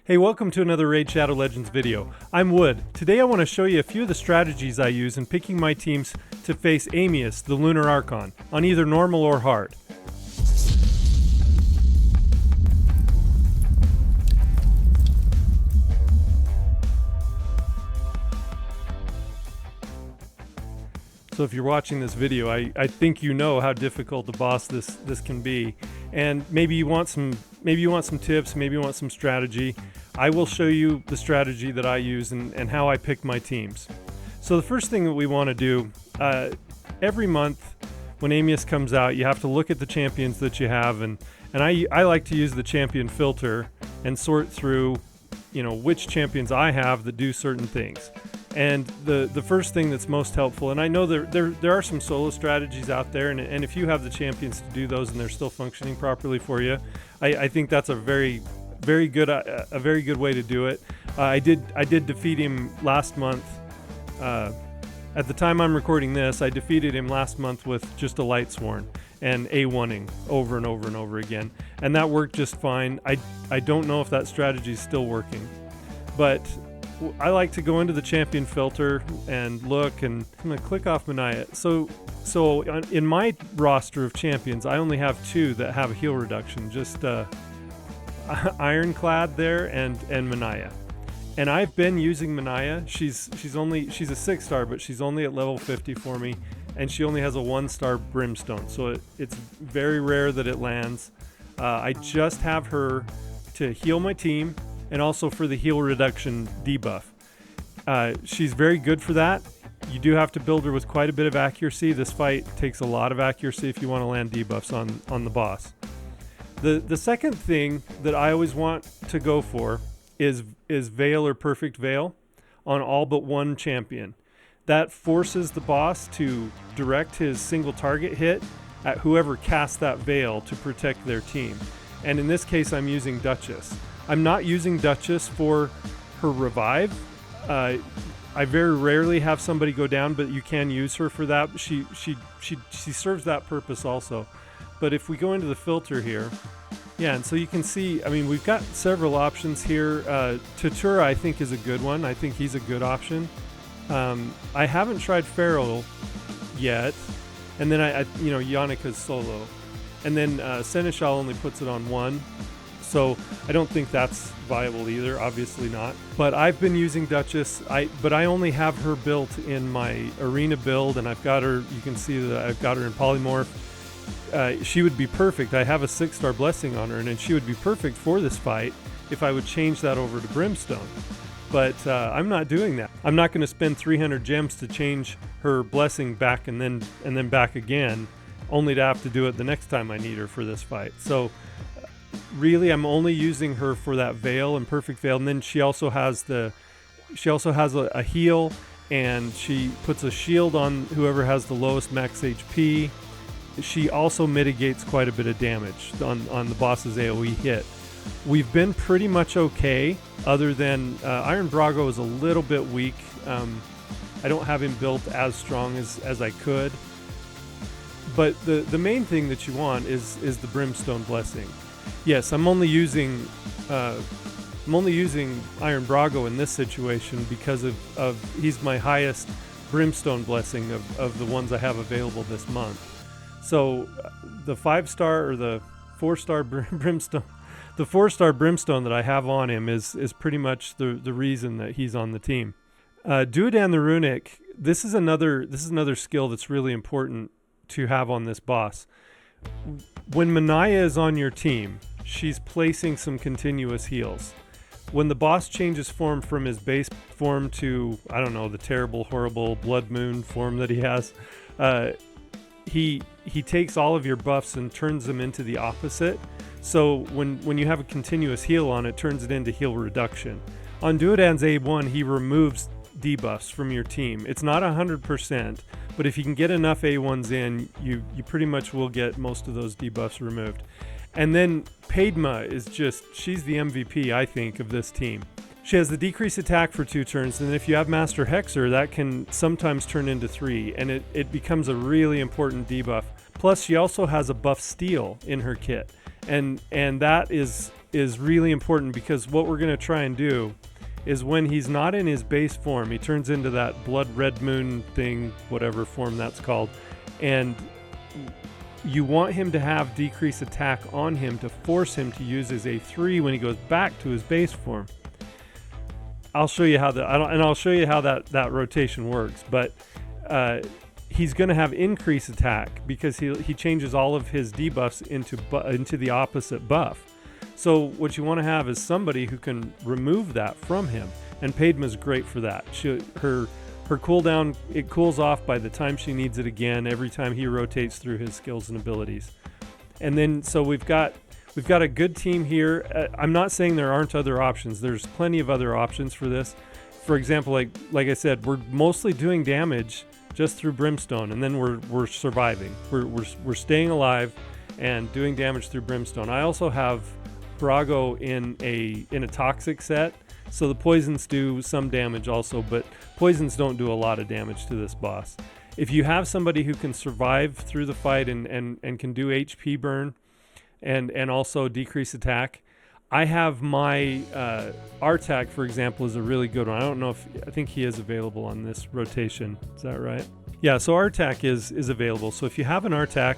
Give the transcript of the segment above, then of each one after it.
Hey, welcome to another Raid Shadow Legends video. I'm Wood. Today I want to show you a few of the strategies I use in picking my teams to face Amius, the Lunar Archon, on either normal or hard. So if you're watching this video, I think you know how difficult the boss this can be, and maybe you want some tips, maybe you want some strategy. I will show you the strategy that I use and how I pick my teams. So the first thing that we want to do, every month when Amius comes out, you have to look at the champions that you have, and I like to use the champion filter and sort through, which champions I have that do certain things. And the first thing that's most helpful, and I know there are some solo strategies out there, and if you have the champions to do those and they're still functioning properly for you, I think that's a very good way to do it. I did defeat him last month. At the time I'm recording this, I defeated him last month with just a light sworn and A1ing over and over and over again, and that worked just fine. I don't know if that strategy is still working, but I like to go into the champion filter and look, and I'm going to click off Manaya. So in my roster of champions, I only have two that have a heal reduction, just Ironclad there and Manaya. And I've been using Manaya. She's a 6-star, but she's only at level 50 for me, and she only has a 1-star brimstone, so it's very rare that it lands. I just have her to heal my team, and also for the heal reduction debuff. She's very good for that. You do have to build her with quite a bit of accuracy. This fight takes a lot of accuracy if you want to land debuffs on the boss. The second thing that I always want to go for is Veil or Perfect Veil on all but one champion. That forces the boss to direct his single target hit at whoever casts that Veil to protect their team. And in this case, I'm using Duchess. I'm not using Duchess for her revive. I very rarely have somebody go down, but you can use her for that. She serves that purpose also. But if we go into the filter here, yeah, and so you can see, we've got several options here. Tatura, I think, is a good one. I think he's a good option. I haven't tried Feral yet, and then Yannika's solo, and then Seneschal only puts it on 1. So I don't think that's viable either, obviously not. But I've been using Duchess, but I only have her built in my arena build, and I've got her, you can see that I've got her in polymorph. She would be perfect. I have a 6-star blessing on her, and she would be perfect for this fight if I would change that over to Brimstone. But I'm not doing that. I'm not going to spend 300 gems to change her blessing back and then back again, only to have to do it the next time I need her for this fight. So really, I'm only using her for that Veil and Perfect Veil, and then she also has a heal, and she puts a shield on whoever has the lowest max HP. She also mitigates quite a bit of damage on the boss's AoE hit. We've been pretty much okay, other than Iron Brago is a little bit weak. I don't have him built as strong as I could. But the main thing that you want is the Brimstone Blessing. Yes, I'm only using Iron Brago in this situation because of he's my highest Brimstone Blessing of the ones I have available this month. So the 5-star or the 4-star Brimstone, the 4-star Brimstone that I have on him is pretty much the reason that he's on the team. Duodan the Runic, this is another skill that's really important to have on this boss. When Manaya is on your team, she's placing some continuous heals. When the boss changes form from his base form to, I don't know, the terrible, horrible Blood Moon form that he has, he takes all of your buffs and turns them into the opposite. So when you have a continuous heal on, it turns it into heal reduction. On Duodan's A1, he removes debuffs from your team. It's not 100%, but if you can get enough A1s in, you pretty much will get most of those debuffs removed. And then Padma is she's the MVP, I think, of this team. She has the decreased attack for 2 turns, and if you have Master Hexer, that can sometimes turn into 3, and it becomes a really important debuff. Plus, she also has a buff steal in her kit, and that is is really important, because what we're going to try and do is when he's not in his base form, he turns into that blood red moon thing, whatever form that's called, and you want him to have decreased attack on him to force him to use his A3 when he goes back to his base form. I'll show you how I'll show you how that rotation works, but he's going to have increased attack because he changes all of his debuffs into the opposite buff. So what you want to have is somebody who can remove that from him, and Padma's great for that. Her cooldown, it cools off by the time she needs it again, every time he rotates through his skills and abilities. And then so we've got a good team here. I'm not saying there aren't other options. There's plenty of other options for this. For example, like I said, we're mostly doing damage just through Brimstone, and then we're surviving. We're staying alive and doing damage through Brimstone. I also have Brago in a toxic set, so the poisons do some damage also, but poisons don't do a lot of damage to this boss. If you have somebody who can survive through the fight and can do HP burn and also decrease attack, I have my Artak, for example, is a really good one. I think he is available on this rotation. Is that right? Yeah, so Artak is available. So if you have an Artak,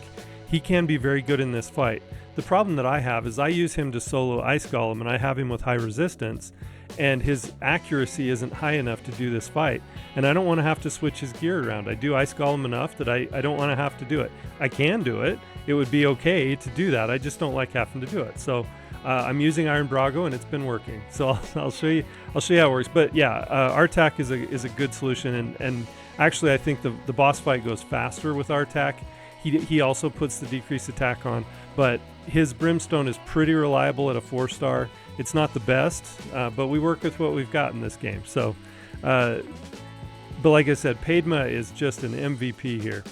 he can be very good in this fight. The problem that I have is I use him to solo Ice Golem, and I have him with high resistance, and his accuracy isn't high enough to do this fight, and I don't want to have to switch his gear around. I do Ice Golem enough that I don't want to have to do it. I can do it. It would be okay to do that. I just don't like having to do it. So I'm using Iron Brago, and it's been working. So I'll show you how it works. But yeah, Artak is a good solution, and actually I think the boss fight goes faster with Artak. He also puts the decreased attack on, but his Brimstone is pretty reliable at a 4-star. It's not the best, but we work with what we've got in this game. So, but like I said, Padma is just an MVP here.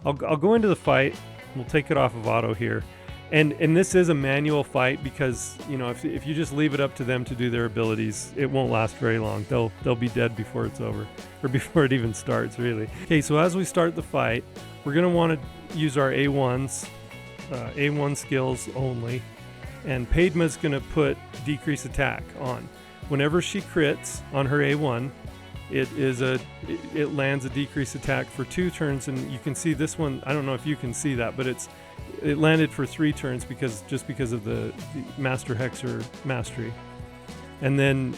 I'll go into the fight. We'll take it off of auto here. And this is a manual fight because, you know, if you just leave it up to them to do their abilities, it won't last very long. They'll be dead before it's over, or before it even starts, really. Okay, so as we start the fight, we're going to want to use our A1s, A1 skills only, and Padma's going to put decrease attack on. Whenever she crits on her A1, it lands a decrease attack for 2 turns, and you can see this one. I don't know if you can see that, but it landed for 3 turns because of the Master Hexer mastery. And then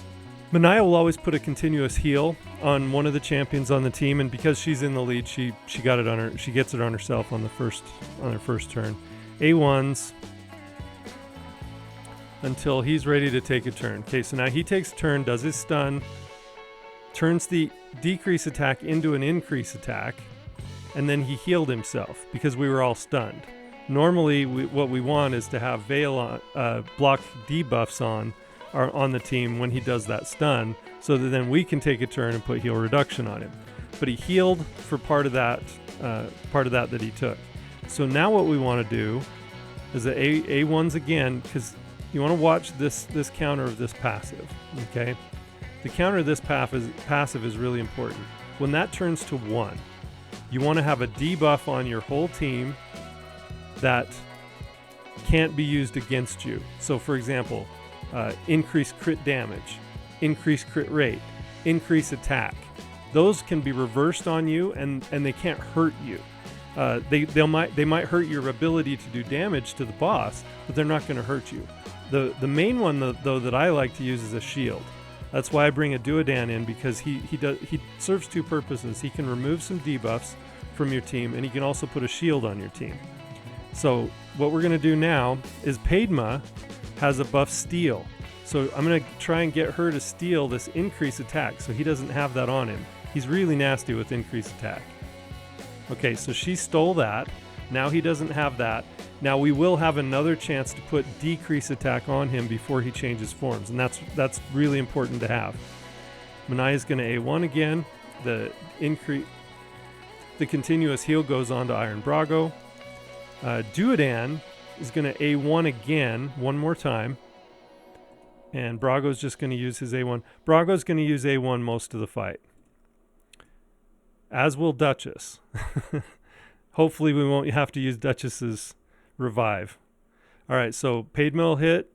Manaya will always put a continuous heal on one of the champions on the team, and because she's in the lead, she got it on her. She gets it on herself on her first turn. A1s until he's ready to take a turn. Okay, so now he takes a turn, does his stun, turns the decrease attack into an increase attack, and then he healed himself because we were all stunned. Normally, what we want is to have Veil on, block debuffs on the team when he does that stun, so that then we can take a turn and put heal reduction on him. But he healed for part of that that he took. So now what we want to do is the A1s again, because you want to watch this counter of this passive. Okay, the counter of this passive is really important. When that turns to 1, you want to have a debuff on your whole team that can't be used against you. So for example, increased crit damage, increased crit rate, increased attack. Those can be reversed on you, and they can't hurt you. They might hurt your ability to do damage to the boss, but they're not going to hurt you. The main one though that I like to use is a shield. That's why I bring a Duodan in, because he serves 2 purposes. He can remove some debuffs from your team, and he can also put a shield on your team. So what we're going to do now is Padma has a buff steal. So I'm going to try and get her to steal this increase attack so he doesn't have that on him. He's really nasty with increase attack. Okay, so she stole that. Now he doesn't have that. Now we will have another chance to put decrease attack on him before he changes forms, and that's really important to have. Manaya's going to A1 again. The continuous heal goes on to Iron Brago. Duodan is going to A1 again, one more time. And Brago's just going to use his A1. Brago's going to use A1 most of the fight. As will Duchess. Hopefully we won't have to use Duchess's revive. All right, so Padma will hit.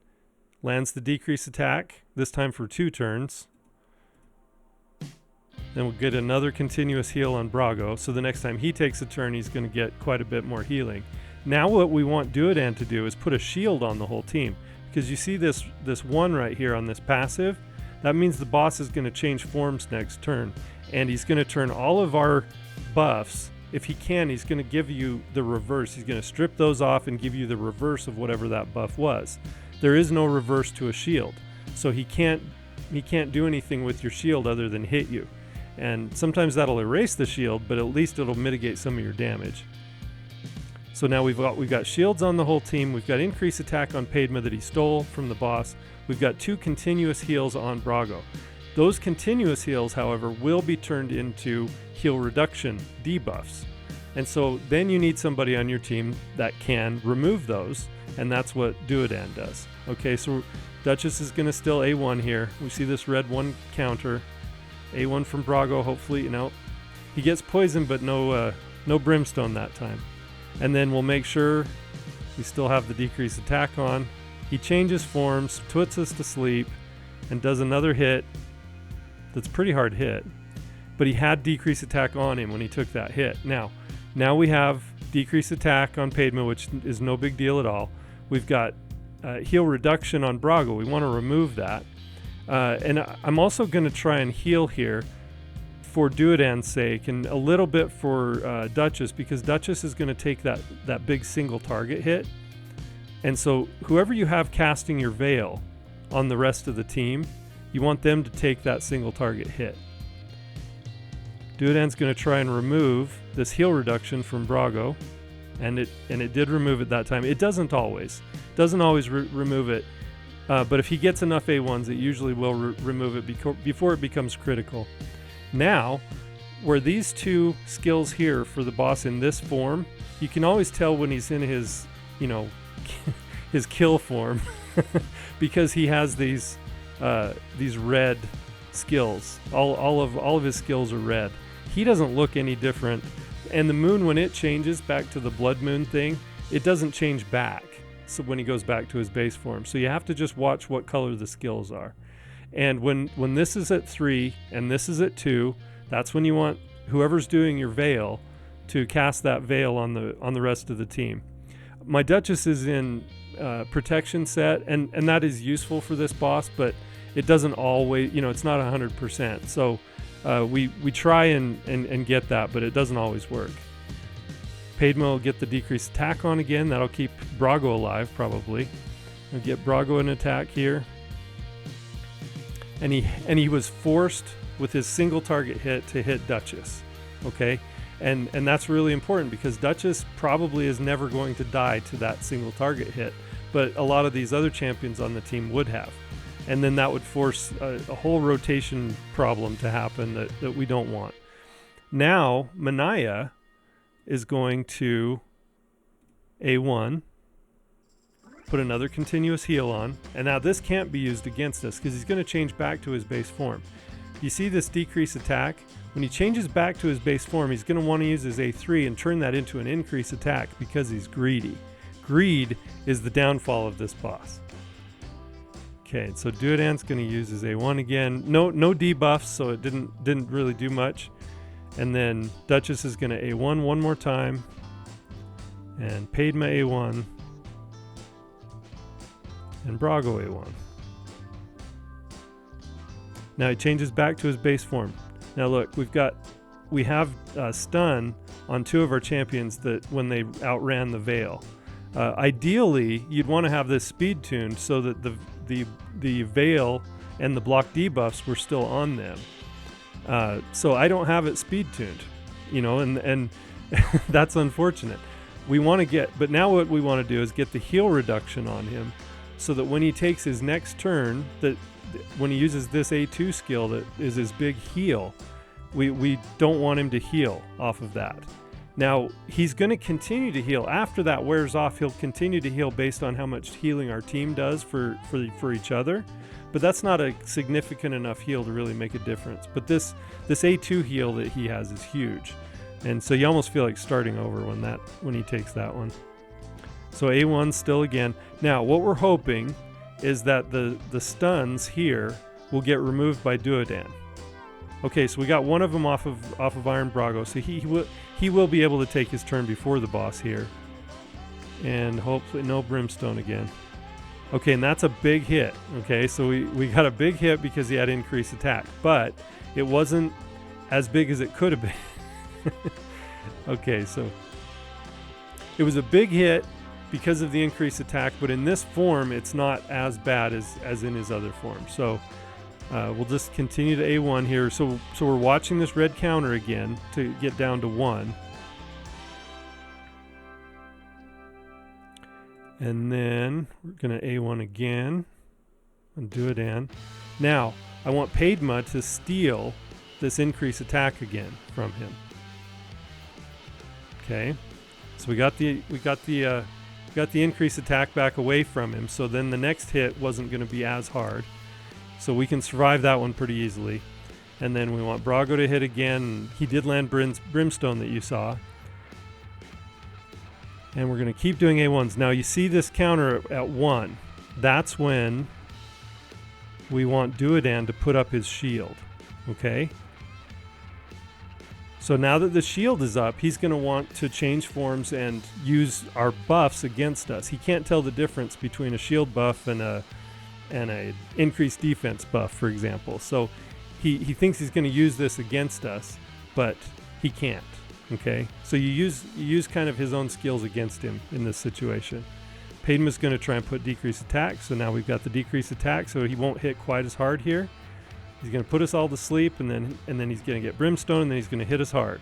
lands the decrease attack, this time for 2 turns. Then we'll get another continuous heal on Brago, so the next time he takes a turn, he's going to get quite a bit more healing. Now what we want Duodan to do is put a shield on the whole team, because you see this 1 right here on this passive. That means the boss is going to change forms next turn, and he's going to turn all of our buffs. If he can, he's going to give you the reverse. He's going to strip those off and give you the reverse of whatever that buff was. There is no reverse to a shield, so he can't do anything with your shield other than hit you. And sometimes that'll erase the shield, but at least it'll mitigate some of your damage. So now we've got shields on the whole team. We've got increased attack on Padma that he stole from the boss. We've got 2 continuous heals on Brago. Those continuous heals, however, will be turned into heal reduction debuffs. And so then you need somebody on your team that can remove those, and that's what Duodan does. Okay, so Duchess is going to still A1 here. We see this red 1 counter. A1 from Brago, hopefully, he gets poisoned, but no brimstone that time. And then we'll make sure we still have the decreased attack on. He changes forms, puts us to sleep, and does another hit. That's a pretty hard hit, but he had decreased attack on him when he took that hit. Now we have decreased attack on Padma, which is no big deal at all. We've got heal reduction on Brago. We want to remove that. And I'm also going to try and heal here for Duodan's sake, and a little bit for Duchess, because Duchess is going to take that big single target hit. And so whoever you have casting your Veil on the rest of the team, you want them to take that single target hit. Duodan's going to try and remove this heal reduction from Brago, and it did remove it that time. It doesn't always remove it. But if he gets enough A1s, it usually will remove it before it becomes critical. Now, where these 2 skills here for the boss in this form, you can always tell when he's in his, his kill form, because he has these red skills. All of his skills are red. He doesn't look any different, and the moon, when it changes back to the blood moon thing, it doesn't change back. So when he goes back to his base form. So you have to just watch what color the skills are. And when this is at 3 and this is at 2, that's when you want whoever's doing your Veil to cast that Veil on the rest of the team. My Duchess is in protection set, and that is useful for this boss, but it doesn't always, it's not 100%. So we try and get that, but it doesn't always work. Padma will get the decreased attack on again. That'll keep Brago alive, probably. We'll get Brago an attack here. And he was forced with his single target hit to hit Duchess. Okay? And that's really important, because Duchess probably is never going to die to that single target hit. But a lot of these other champions on the team would have. And then that would force a whole rotation problem to happen that we don't want. Now, Manaya is going to A1, put another continuous heal on, and now this can't be used against us because he's going to change back to his base form. You see this decrease attack? When he changes back to his base form, he's going to want to use his A3 and turn that into an increase attack because he's greedy. Greed is the downfall of this boss. Okay, so Duodan's going to use his A1 again. No debuffs, so it didn't really do much. And then Duchess is going to A1 one more time. And Padma A1. And Brago A1. Now he changes back to his base form. Now look, we have stun on 2 of our champions that when they outran the Veil. Ideally, you'd want to have this speed tuned so that the Veil and the block debuffs were still on them. So I don't have it speed tuned, and that's unfortunate. We want to but now what we want to do is get the heal reduction on him, so that when he takes his next turn, that when he uses this A2 skill that is his big heal, we don't want him to heal off of that. Now he's going to continue to heal after that wears off. He'll continue to heal based on how much healing our team does for each other. But that's not a significant enough heal to really make a difference. But this A2 heal that he has is huge. And so you almost feel like starting over when he takes that one. So A1 still again. Now what we're hoping is that the stuns here will get removed by Duodan. Okay, so we got one of them off of Iron Brago, so he will be able to take his turn before the boss here, and hopefully no Brimstone again. Okay, and that's a big hit. Okay, so we got a big hit because he had increased attack, but it wasn't as big as it could have been. Okay, so it was a big hit because of the increased attack, but in this form, it's not as bad as in his other form. So we'll just continue to A1 here. So we're watching this red counter again to get down to 1. And then we're going to A1 again and do it in. Now, I want Padma to steal this increased attack again from him. Okay. So we got the increased attack back away from him. So then the next hit wasn't going to be as hard. So we can survive that one pretty easily. And then we want Brago to hit again. He did land Brimstone that you saw. And we're going to keep doing A1s. Now you see this counter at 1. That's when we want Duodan to put up his shield. Okay? So now that the shield is up, he's going to want to change forms and use our buffs against us. He can't tell the difference between a shield buff and a increased defense buff, for example. So he thinks he's going to use this against us, but he can't. Okay, so you use kind of his own skills against him in this situation. Padma's going to try and put decreased attack, so now we've got the decreased attack, so he won't hit quite as hard here. He's going to put us all to sleep, and then he's going to get Brimstone, and then he's going to hit us hard.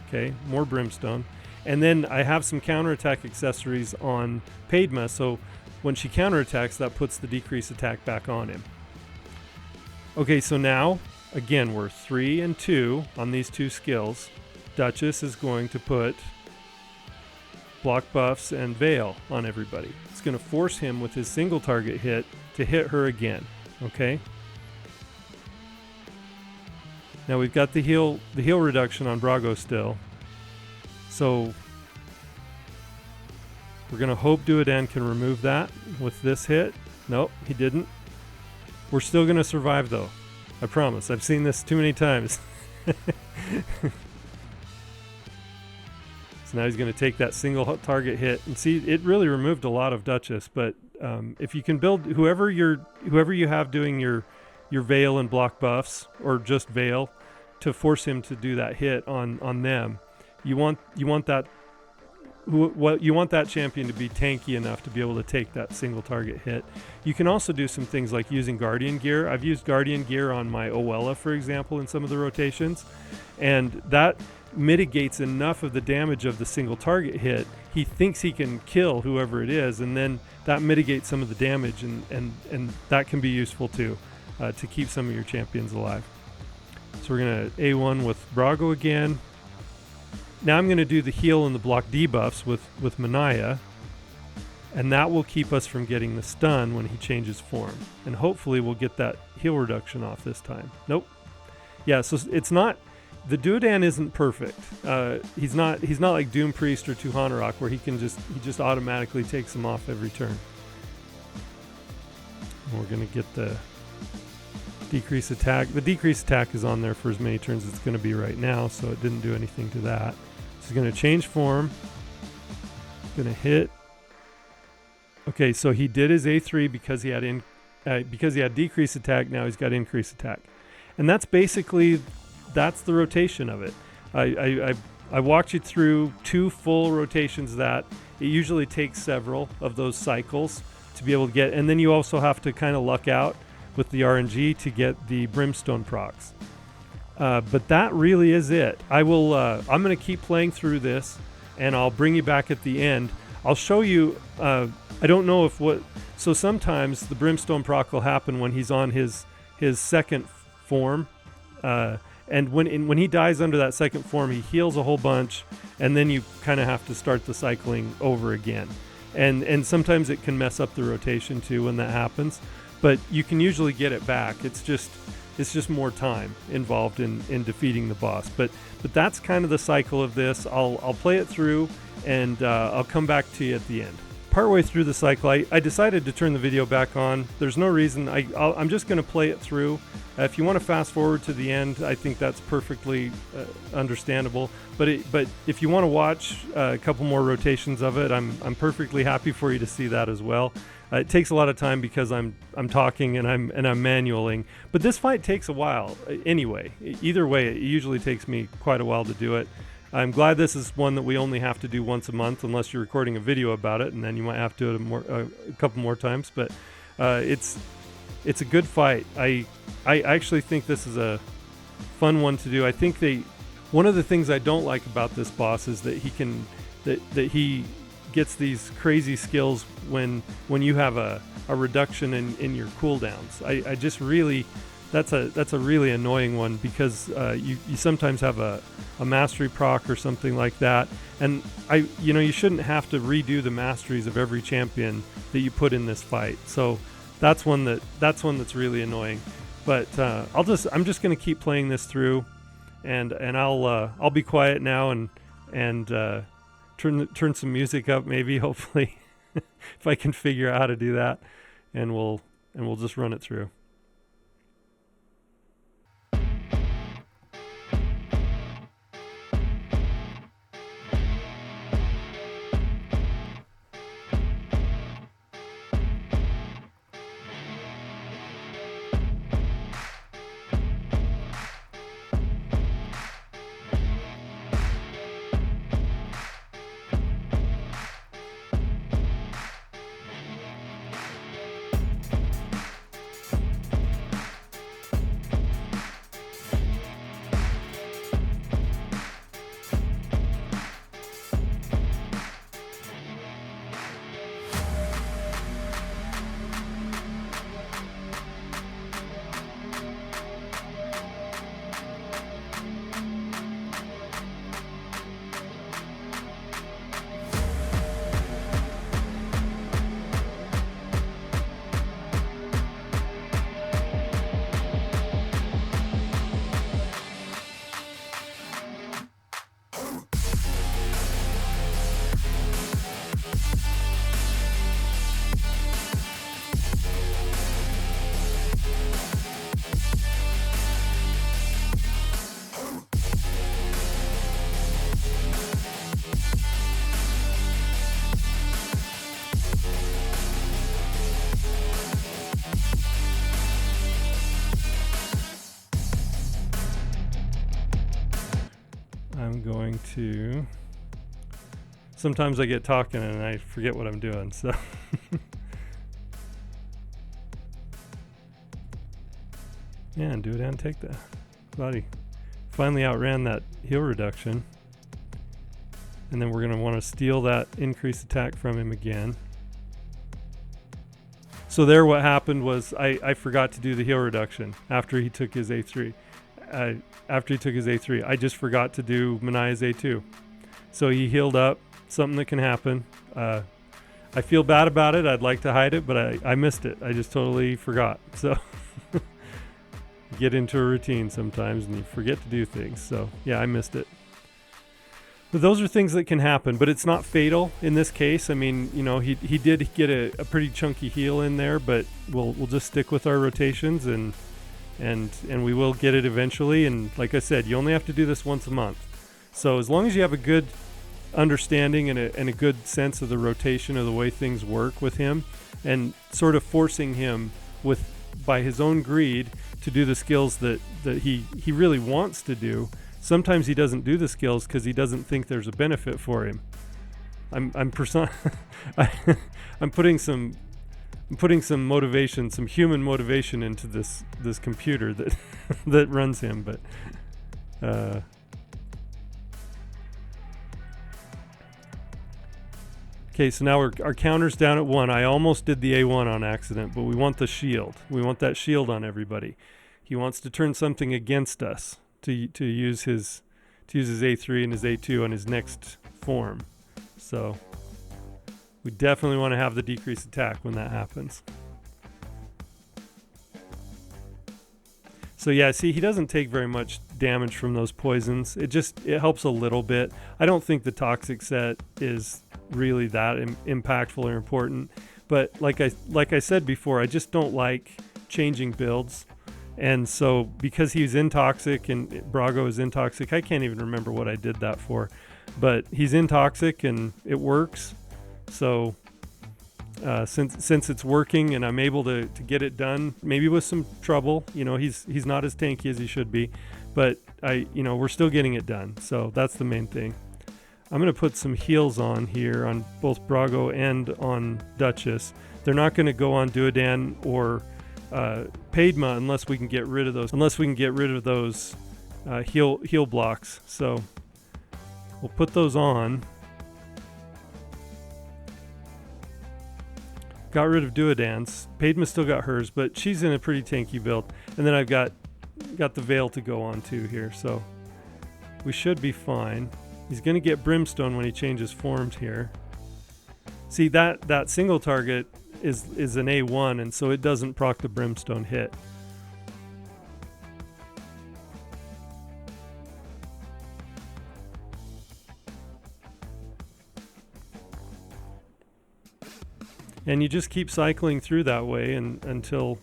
Okay, more Brimstone. And then I have some counterattack accessories on Padma, so when she counterattacks, that puts the decreased attack back on him. Okay, so now, again, we're 3 and 2 on these two skills. Duchess is going to put block buffs and veil on everybody. It's going to force him with his single target hit to hit her again. Okay. Now we've got the heal reduction on Brago still. So we're going to hope Duodan can remove that with this hit. Nope, he didn't. We're still going to survive though. I promise. I've seen this too many times. Now he's going to take that single target hit, and see, it really removed a lot of Duchess. But if you can build whoever you have doing your veil and block buffs, or just veil, to force him to do that hit on them, you want that champion to be tanky enough to be able to take that single target hit. You can also do some things like using Guardian gear. I've used Guardian gear on my Owella, for example, in some of the rotations, and that mitigates enough of the damage of the single target hit. He thinks he can kill whoever it is, and then that mitigates some of the damage, and that can be useful too, to keep some of your champions alive. So we're going to A1 with Brago again. Now I'm going to do the heal and the block debuffs with Manaya, and that will keep us from getting the stun when he changes form, and hopefully we'll get that heal reduction off this time. Nope. Yeah, so it's not, the Duodan isn't perfect. He's not like Doom Priest or Tuhanarok, where he just automatically takes them off every turn. And we're going to get the decrease attack. The decrease attack is on there for as many turns as it's going to be right now, so it didn't do anything to that. So he's going to change form. Going to hit. Okay, so he did his A3 because he had decrease attack. Now he's got increase attack, and that's basically the rotation of it. I walked you through 2 full rotations. That it usually takes several of those cycles to be able to get, and then you also have to kind of luck out with the RNG to get the Brimstone procs. But that really is it. I'm going to keep playing through this, and I'll bring you back at the end. I'll show you. I don't know so sometimes the Brimstone proc will happen when he's on his second form. And when he dies under that second form, he heals a whole bunch, and then you kind of have to start the cycling over again. And sometimes it can mess up the rotation too when that happens, but you can usually get it back. It's just more time involved in defeating the boss. But that's kind of the cycle of this. I'll play it through, and I'll come back to you at the end. partway through the cycle, I decided to turn the video back on. There's no reason. I'm just going to play it through. If you want to fast forward to the end, I think that's perfectly understandable. But if you want to watch a couple more rotations of it, I'm perfectly happy for you to see that as well. It takes a lot of time because I'm talking and I'm manualing. But this fight takes a while anyway. Either way, it usually takes me quite a while to do it. I'm glad this is one that we only have to do once a month, unless you're recording a video about it, and then you might have to do it a couple more times. But it's a good fight. I actually think this is a fun one to do. I think one of the things I don't like about this boss is that he gets these crazy skills when you have a reduction in your cooldowns. I just really that's a really annoying one, because you sometimes have a mastery proc or something like that, and you shouldn't have to redo the masteries of every champion that you put in this fight. So that's one that's really annoying. But I'm just going to keep playing this through, and I'll be quiet now and turn some music up, maybe, hopefully, if I can figure out how to do that, and we'll just run it through. I'm going to... Sometimes I get talking and I forget what I'm doing, so... Yeah, and do it and take that. Glad he finally outran that heal reduction. And then we're going to want to steal that increased attack from him again. So there what happened was I forgot to do the heal reduction after he took his A3. I just forgot to do Manaya's A2. So he healed up, something that can happen. I feel bad about it. I'd like to hide it, but I missed it. I just totally forgot. So you get into a routine sometimes and you forget to do things. So yeah, I missed it. But those are things that can happen, but it's not fatal in this case. I mean, you know, he did get a pretty chunky heal in there, but we'll just stick with our rotations and we will get it eventually. And like I said, you only have to do this once a month. So as long as you have a good understanding and a good sense of the rotation of the way things work with him, and sort of forcing him by his own greed to do the skills that he really wants to do. Sometimes he doesn't do the skills because he doesn't think there's a benefit for him. I'm putting some motivation, some human motivation into this computer that that runs him. But okay, so now our counter's down at 1. I almost did the A1 on accident, but we want the shield. We want that shield on everybody. He wants to turn something against us to use his A3 and his A2 on his next form. So we definitely want to have the decreased attack when that happens. So yeah, see, he doesn't take very much damage from those poisons. It helps a little bit. I don't think the toxic set is really that impactful or important. But like I said before, I just don't like changing builds. And so because he's intoxic and Brago is intoxic, I can't even remember what I did that for. But he's intoxic and it works. So since it's working and I'm able to get it done, maybe with some trouble, he's not as tanky as he should be, but we're still getting it done. So that's the main thing. I'm going to put some heals on here on both Brago and on Duchess. They're not going to go on Duodan or Padma unless we can get rid of those heal blocks. So we'll put those on. Got rid of Duodans. Padma still got hers, but she's in a pretty tanky build. And then I've got the Veil to go on too here, so we should be fine. He's going to get Brimstone when he changes forms here. See, that single target is an A1, and so it doesn't proc the Brimstone hit. And you just keep cycling through that way until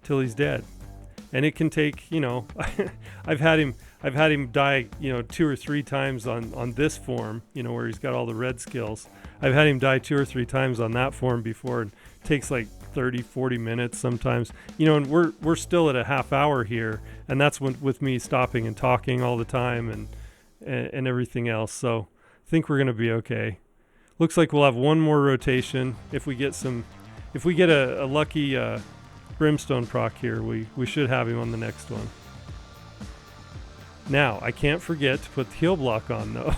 he's dead. And it can take, I've had him die, 2 or 3 times on this form, where he's got all the red skills. I've had him die 2 or 3 times on that form before. And it takes like 30, 40 minutes sometimes. And we're still at a half hour here, and that's with me stopping and talking all the time and everything else. So I think we're gonna be okay. Looks like we'll have one more rotation. If we get a lucky Brimstone proc here, we should have him on the next one. Now, I can't forget to put the heal block on though.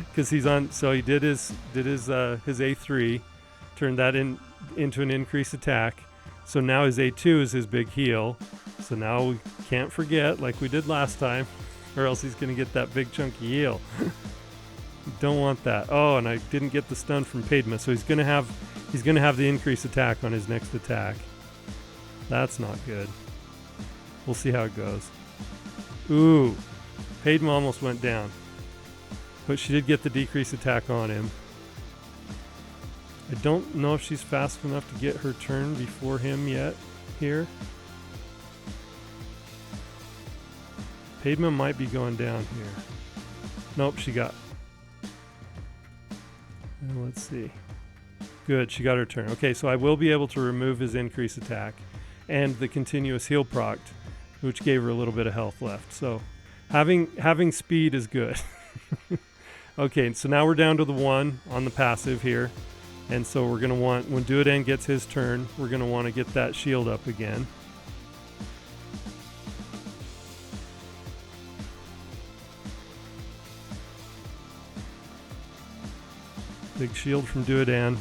Because he's on, so he did his A3, turned that into an increased attack. So now his A2 is his big heal. So now we can't forget, like we did last time, or else he's gonna get that big chunky heal. Don't want that. Oh, and I didn't get the stun from Padma, so he's gonna have the increased attack on his next attack. That's not good. We'll see how it goes. Ooh, Padma almost went down, but she did get the decreased attack on him. I don't know if she's fast enough to get her turn before him yet here. Padma might be going down here. Nope, she got. Let's see. Good, she got her turn. Okay, so I will be able to remove his increased attack and the continuous heal proc, which gave her a little bit of health left. So having speed is good. Okay, so now we're down to the 1 on the passive here. And so we're going to want, when Duodan gets his turn, we're going to want to get that shield up again. Big shield from Duodan.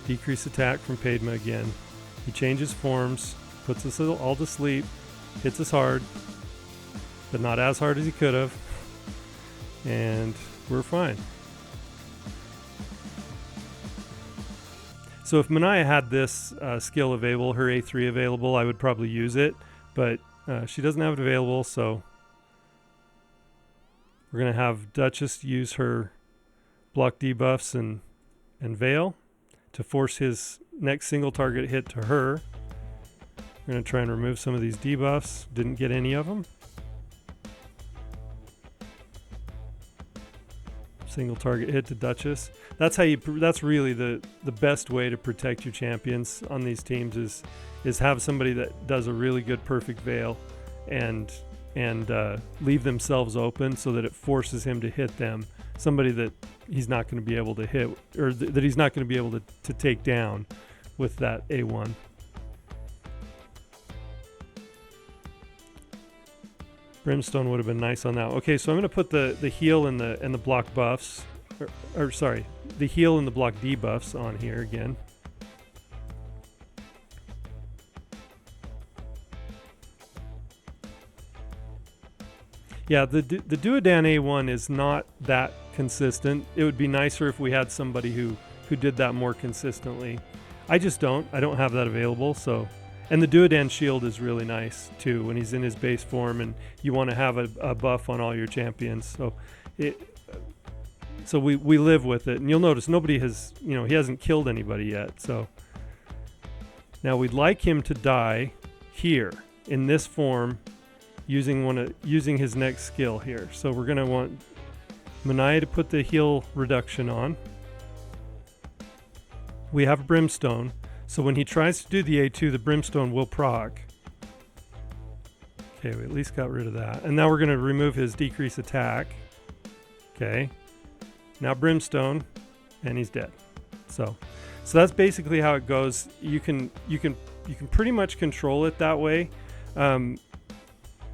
Decrease attack from Padma again. He changes forms, puts us all to sleep, hits us hard, but not as hard as he could have. And we're fine. So if Manaya had this skill available, her A3 available, I would probably use it, but she doesn't have it available, so we're going to have Duchess use her block debuffs and Veil to force his next single target hit to her. We're going to try and remove some of these debuffs. Didn't get any of them. Single target hit to Duchess. That's really the best way to protect your champions on these teams is have somebody that does a really good perfect Veil and leave themselves open so that it forces him to hit them. Somebody that he's not going to be able to hit, or that he's not going to be able to take down with that A1. Brimstone would have been nice on that. Okay, so I'm going to put the heal and the block buffs, or sorry, the heal and the block debuffs on here again. Yeah, the Duodan A1 is not that consistent. It would be nicer if we had somebody who did that more consistently. I just don't. I don't have that available, so. And the Duodan shield is really nice too when he's in his base form and you want to have a buff on all your champions. So So we live with it, and you'll notice nobody has, he hasn't killed anybody yet. So now we'd like him to die here in this form using his next skill here. So we're going to want Manaya to put the heal reduction on. We have Brimstone, so when he tries to do the A2, the Brimstone will proc. Okay, we at least got rid of that. And now we're going to remove his decrease attack. Okay. Now Brimstone, and he's dead. So that's basically how it goes. You can pretty much control it that way. Anyway,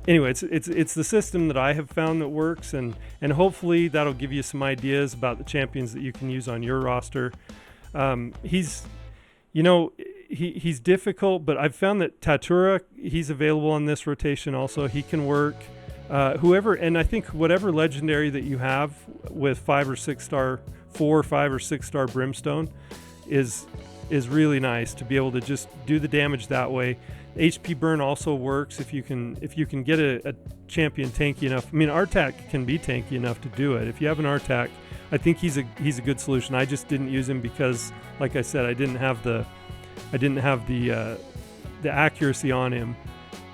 it's the system that I have found that works, and hopefully that'll give you some ideas about the champions that you can use on your roster. He's difficult, but I've found that Tatura, he's available on this rotation also. He can work. And I think whatever legendary that you have with 5 or 6 star Brimstone is really nice to be able to just do the damage that way. HP burn also works if you can get a champion tanky enough. I mean, Artak can be tanky enough to do it. If you have an Artak, I think he's a good solution. I just didn't use him because, like I said, I didn't have the accuracy on him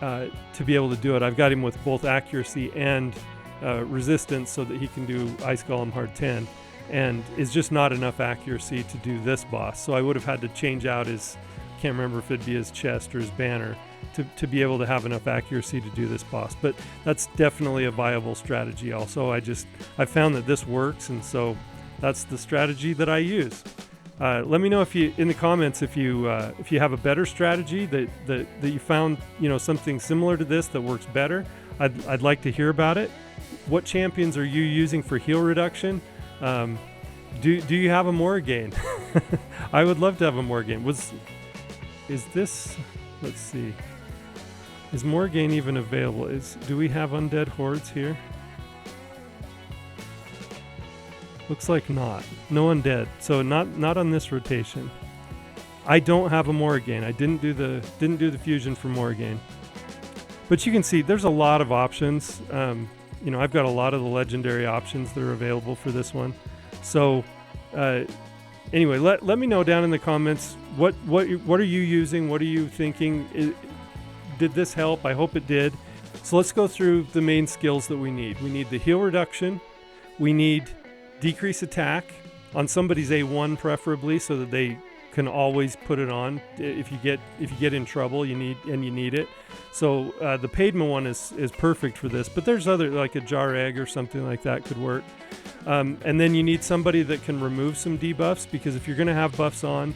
to be able to do it. I've got him with both accuracy and resistance so that he can do Ice Golem Hard 10, and is just not enough accuracy to do this boss. So I would have had to change out his, can't remember if it'd be his chest or his banner, to be able to have enough accuracy to do this boss. But that's definitely a viable strategy also. I found that this works, and so that's the strategy that I use. Let me know in the comments if you have a better strategy that you found, something similar to this that works better. I'd like to hear about it. What champions are you using for heal reduction? Do you have a Morrigan? I would love to have a Morrigan. Is this? Let's see. Is Morrigan even available? Do we have Undead Hordes here? Looks like not. No undead. So not on this rotation. I don't have a Morrigan. I didn't do the fusion for Morrigan. But you can see there's a lot of options. I've got a lot of the legendary options that are available for this one. So anyway, let me know down in the comments what are you using? What are you thinking? Did this help? I hope it did. So let's go through the main skills that we need. We need the heal reduction. We need decrease attack on somebody's A1 preferably, so that they can always put it on. If you get in trouble, you need it. So the Padma one is perfect for this, but there's other, like a Jar Egg or something like that could work. And then you need somebody that can remove some debuffs, because if you're going to have buffs on,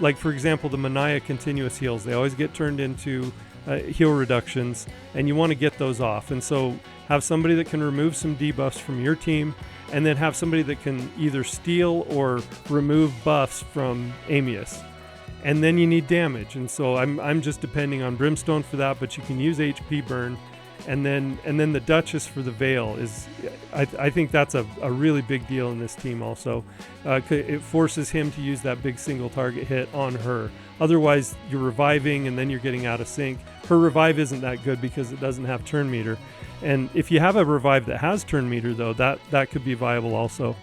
like for example the Manaya continuous heals, they always get turned into heal reductions, and you want to get those off. And so have somebody that can remove some debuffs from your team, and then have somebody that can either steal or remove buffs from Amius. And then you need damage, and so I'm just depending on Brimstone for that, but you can use HP burn. And then the Duchess for the Veil is, I think that's a really big deal in this team also. It forces him to use that big single target hit on her. Otherwise, you're reviving and then you're getting out of sync. Her revive isn't that good because it doesn't have turn meter. And if you have a revive that has turn meter, though, that could be viable also.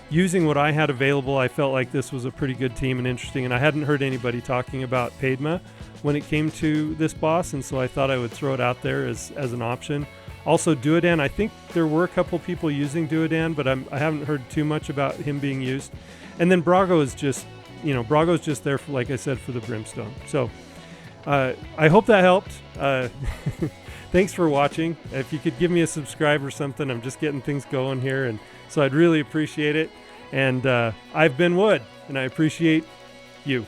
Using what I had available, I felt like this was a pretty good team and interesting. And I hadn't heard anybody talking about Padma when it came to this boss, and so I thought I would throw it out there as an option. Also Duodan, I think there were a couple people using Duodan, but I haven't heard too much about him being used. And then Brago is just, Brago's just there for, like I said, for the Brimstone. So I hope that helped. Thanks for watching. If you could give me a subscribe or something, I'm just getting things going here, and so I'd really appreciate it. And I've been Wood, and I appreciate you.